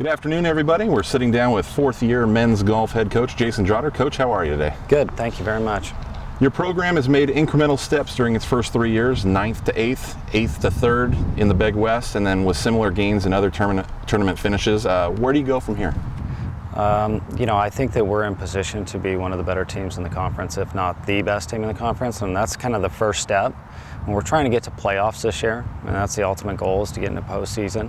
Good afternoon, everybody. We're sitting down with fourth-year men's golf head coach Jason Drotter. Coach, how are you today? Good, thank you very much. Your program has made incremental steps during its first 3 years, 9th to 8th, 8th to 3rd in the Big West, and then with similar gains in other tournament finishes. Where do you go from here? I think that we're in position to be one of the better teams in the conference, if not the best team in the conference, and that's kind of the first step. And we're trying to get to playoffs this year, and that's the ultimate goal, is to get into postseason.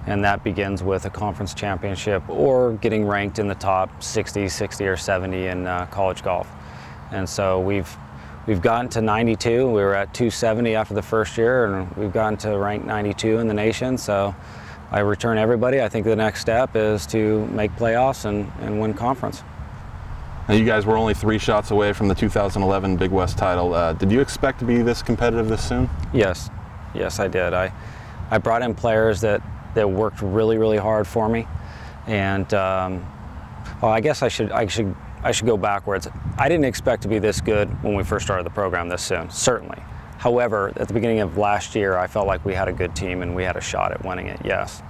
And that begins with a conference championship or getting ranked in the top 60 or 70 in college golf. And so we've gotten to 92. We were at 270 after the first year, and we've gotten to rank 92 in the nation. So I return everybody. I think the next step is to make playoffs and win conference. Now, you guys were only 3 shots away from the 2011 Big West title. Did you expect to be this competitive this soon? Yes, I did. I brought in players that worked really hard for me, and well, I guess I should go backwards. I didn't expect to be this good when we first started the program this soon, certainly. However, at the beginning of last year, I felt like we had a good team and we had a shot at winning it, yes.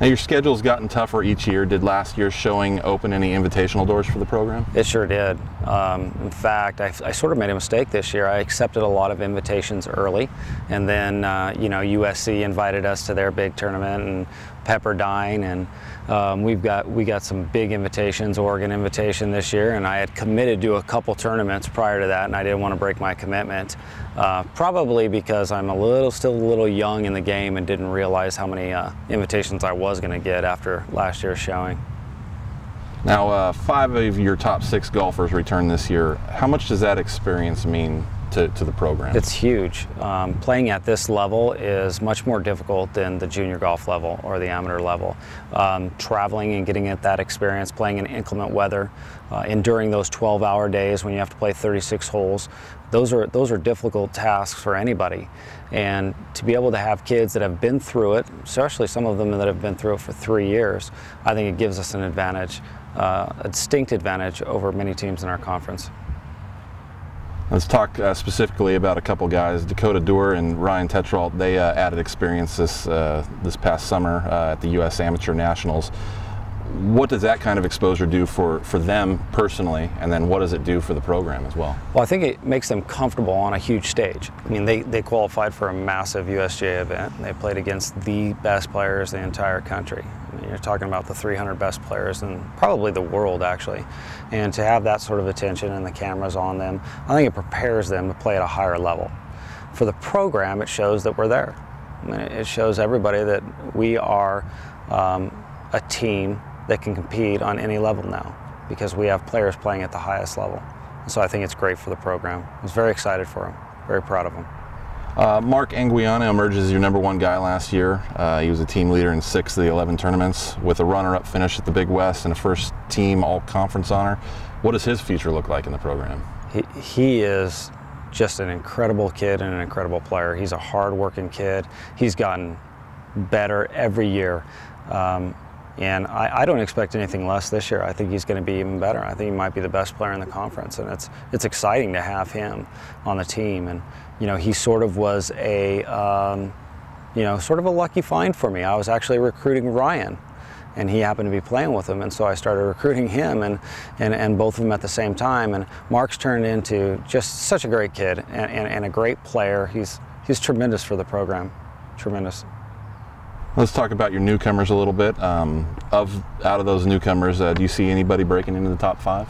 Now, your schedule's gotten tougher each year. Did last year's showing open any invitational doors for the program? It sure did. In fact, I sort of made a mistake this year. I accepted a lot of invitations early, and then USC invited us to their big tournament, and Pepperdine, and we got some big invitations, Oregon invitation this year, and I had committed to a couple tournaments prior to that, and I didn't want to break my commitment, probably because I'm still a little young in the game and didn't realize how many invitations I was going to get after last year's showing. Now, 5 of your top 6 golfers returned this year. How much does that experience mean to the program? It's huge. Playing at this level is much more difficult than the junior golf level or the amateur level. Traveling and getting at that experience, playing in inclement weather, enduring those 12-hour days when you have to play 36 holes, those are difficult tasks for anybody. And to be able to have kids that have been through it, especially some of them that have been through it for 3 years, I think it gives us an advantage, a distinct advantage over many teams in our conference. Let's talk specifically about a couple guys, Dakota Dewar and Ryan Tetrault. They added experience this past summer at the U.S. Amateur Nationals. What does that kind of exposure do for them personally, and then what does it do for the program as well? Well, I think it makes them comfortable on a huge stage. I mean, they qualified for a massive USGA event. They played against the best players in the entire country. I mean, you're talking about the 300 best players in probably the world, actually. And to have that sort of attention and the cameras on them, I think it prepares them to play at a higher level. For the program, it shows that we're there. I mean, it shows everybody that we are a team that can compete on any level now, because we have players playing at the highest level. And so I think it's great for the program. I was very excited for him, very proud of him. Mark Anguiano emerged as your #1 guy last year. He was a team leader in 6 of the 11 tournaments with a runner-up finish at the Big West and a first-team all-conference honor. What does his future look like in the program? He is just an incredible kid and an incredible player. He's a hard-working kid. He's gotten better every year. And I don't expect anything less this year. I think he's going to be even better. I think he might be the best player in the conference, and it's exciting to have him on the team. And he sort of was a sort of a lucky find for me. I was actually recruiting Ryan, and he happened to be playing with him, and so I started recruiting him and both of them at the same time. And Mark's turned into just such a great kid and a great player. He's tremendous for the program, tremendous. Let's talk about your newcomers a little bit. Out of those newcomers, do you see anybody breaking into the top 5?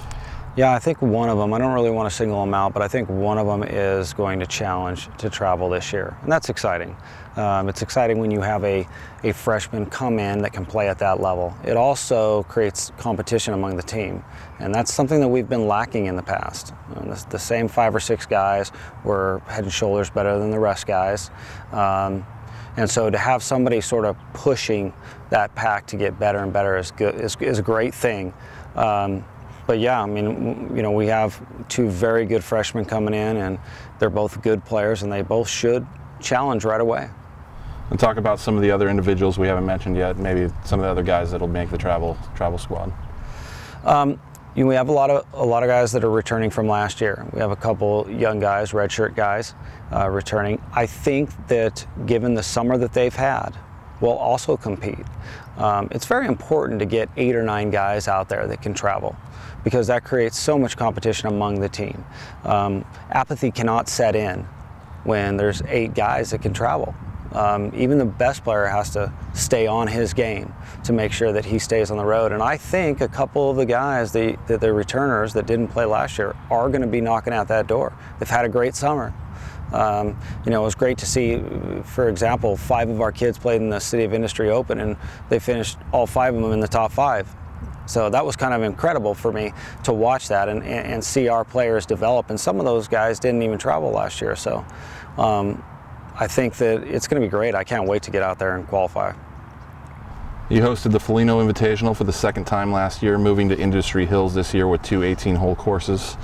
Yeah, I think one of them, I don't really want to single them out, but I think one of them is going to challenge to travel this year, and that's exciting. It's exciting when you have a freshman come in that can play at that level. It also creates competition among the team, and that's something that we've been lacking in the past. The same 5 or 6 guys were head and shoulders better than the rest guys. And so to have somebody sort of pushing that pack to get better and better is a great thing. But yeah, I mean, we have 2 very good freshmen coming in, and they're both good players, and they both should challenge right away. And talk about some of the other individuals we haven't mentioned yet, maybe some of the other guys that'll make the travel squad. We have a lot of guys that are returning from last year. We have a couple young guys, redshirt guys, returning. I think that given the summer that they've had, will also compete. It's very important to get 8 or 9 guys out there that can travel, because that creates so much competition among the team. Apathy cannot set in when there's 8 guys that can travel. Even the best player has to stay on his game to make sure that he stays on the road. And I think a couple of the guys, the returners that didn't play last year, are going to be knocking out that door. They've had a great summer. You know, it was great to see, for example, 5 of our kids played in the City of Industry Open, and they finished all 5 of them in the top 5. So that was kind of incredible for me to watch that and see our players develop. And some of those guys didn't even travel last year. So I think that it's going to be great. I can't wait to get out there and qualify. You hosted the Foligno Invitational for the 2nd time last year, moving to Industry Hills this year with 2 18-hole courses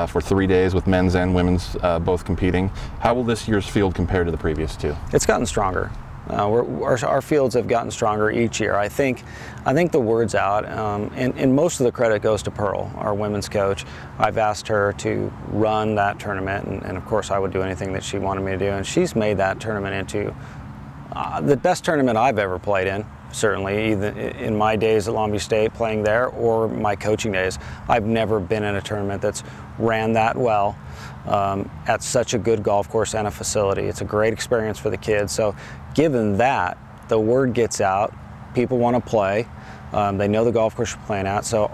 for 3 days with men's and women's both competing. How will this year's field compare to the previous 2? It's gotten stronger. Our fields have gotten stronger each year. I think the word's out, and most of the credit goes to Pearl, our women's coach. I've asked her to run that tournament, and of course I would do anything that she wanted me to do, and she's made that tournament into the best tournament I've ever played in, certainly, either in my days at Long Beach State playing there or my coaching days. I've never been in a tournament that's ran that well. At such a good golf course and a facility. It's a great experience for the kids. So given that, the word gets out, people want to play, they know the golf course you're playing at. So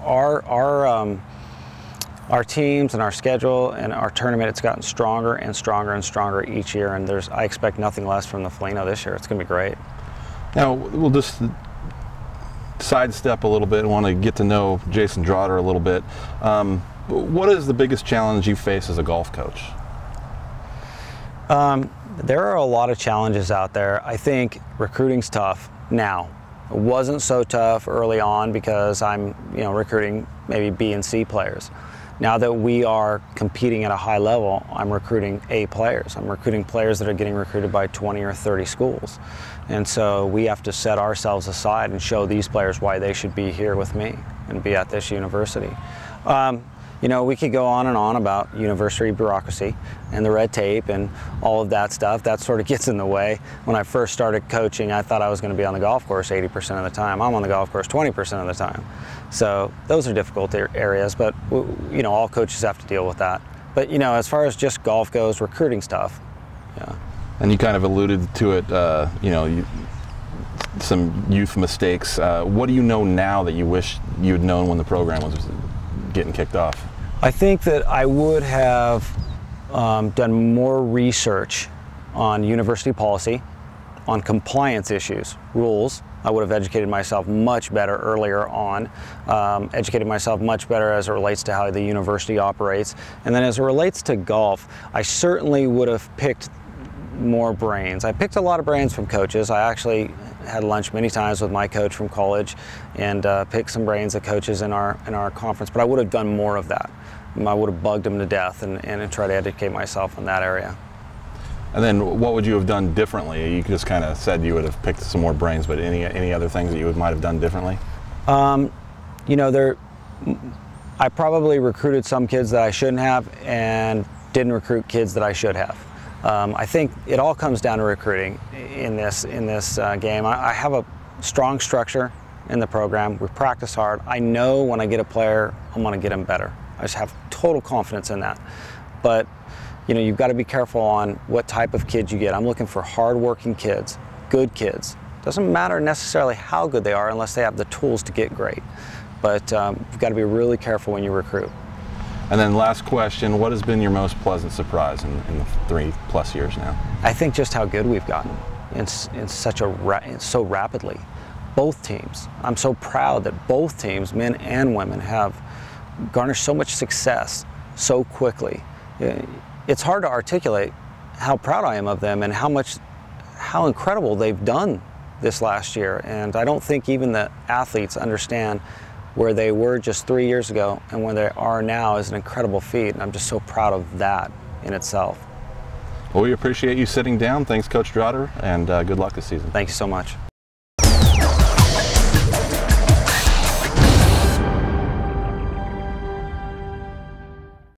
our teams and our schedule and our tournament, it's gotten stronger and stronger and stronger each year, and I expect nothing less from the Foligno this year. It's going to be great. Now, we'll just sidestep a little bit and want to get to know Jason Drotter a little bit. What is the biggest challenge you face as a golf coach? There are a lot of challenges out there. I think recruiting's tough now. It wasn't so tough early on because I'm, recruiting maybe B and C players. Now that we are competing at a high level, I'm recruiting A players. I'm recruiting players that are getting recruited by 20 or 30 schools. And so we have to set ourselves aside and show these players why they should be here with me and be at this university. We could go on and on about university bureaucracy and the red tape and all of that stuff. That sort of gets in the way. When I first started coaching, I thought I was going to be on the golf course 80% of the time. I'm on the golf course 20% of the time. So those are difficult areas, but all coaches have to deal with that. But as far as just golf goes, recruiting stuff, yeah. And you kind of alluded to it, some youth mistakes. What do you know now that you wish you'd known when the program was getting kicked off? I think that I would have done more research on university policy, on compliance issues, rules. I would have educated myself much better earlier on, educated myself much better as it relates to how the university operates. And then as it relates to golf, I certainly would have picked more brains. I picked a lot of brains from coaches. I actually had lunch many times with my coach from college and picked some brains of coaches in our conference, but I would have done more of that. I would have bugged them to death and tried to educate myself in that area. And then what would you have done differently? You just kind of said you would have picked some more brains, but any other things that you might have done differently? I probably recruited some kids that I shouldn't have and didn't recruit kids that I should have. I think it all comes down to recruiting in this game. I have a strong structure in the program. We practice hard. I know when I get a player, I'm going to get him better. I just have total confidence in that. But you've got to be careful on what type of kids you get. I'm looking for hard-working kids, good kids. Doesn't matter necessarily how good they are unless they have the tools to get great. But you've got to be really careful when you recruit. And then last question, what has been your most pleasant surprise in the 3+ years now? I think just how good we've gotten in so rapidly. Both teams. I'm so proud that both teams, men and women, have garnered so much success so quickly. It's hard to articulate how proud I am of them and how incredible they've done this last year. And I don't think even the athletes understand where they were just 3 years ago and where they are now is an incredible feat, and I'm just so proud of that in itself. Well, we appreciate you sitting down. Thanks, Coach Drotter, and good luck this season. Thank you so much.